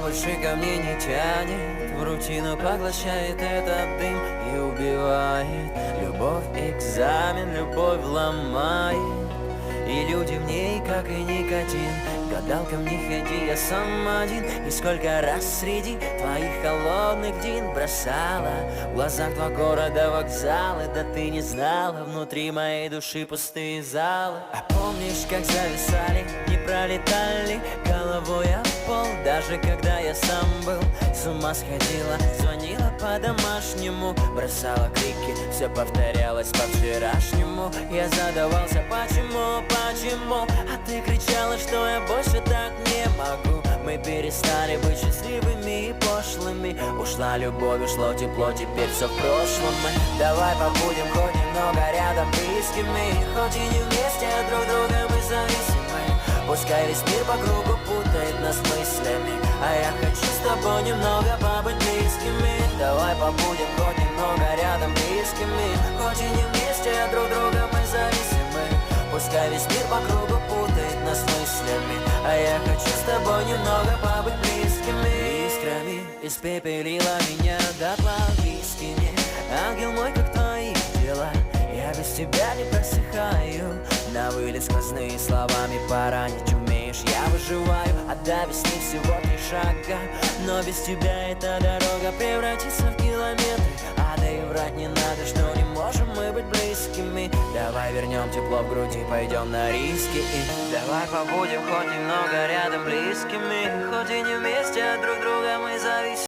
больше ко мне не тянет, в рутину поглощает этот дым и убивает. Любовь экзамен, любовь ломает, и люди в ней, как и никотин. К гадалкам не ходи, я сам один. И сколько раз среди твоих холодных дин бросала в глазах два города вокзалы. Да ты не знала, внутри моей души пустые залы. А помнишь, как зависали, не пролетали головой об пол? Даже когда я сам был, с ума сходила, звонила по-домашнему, бросала крики, все повторялось по-вчерашнему. Я задавался, почему, а ты кричала, что я больше так не могу. Мы перестали быть счастливыми и пошлыми. Ушла любовь, ушло тепло, теперь все в прошлом. Давай побудем хоть немного рядом близкими, хоть и не вместе, а друг друга мы зависимы. Пускай весь мир по кругу путает нас мыслями, а я хочу с тобой немного побыть близкими. Давай побудем хоть немного рядом близкими, хоть и не вместе, а друг друга мы зависимы. Пускай весь мир по кругу путает нас мыслями, а я хочу с тобой немного побыть близкими. Искрами испепелила меня дотла вискими. Ангел мой, как твои дела? Я без тебя не просыхаю. На вылет сквозные словами поранить умеешь, я выживаю. А до весны всего 3 шага, но без тебя эта дорога превратится в километры. А да и врать не надо, что не можем мы быть близкими. Давай вернем тепло в груди, пойдем на риски. И давай побудем хоть немного рядом близкими, хоть и не вместе, от друг друга мы зависим.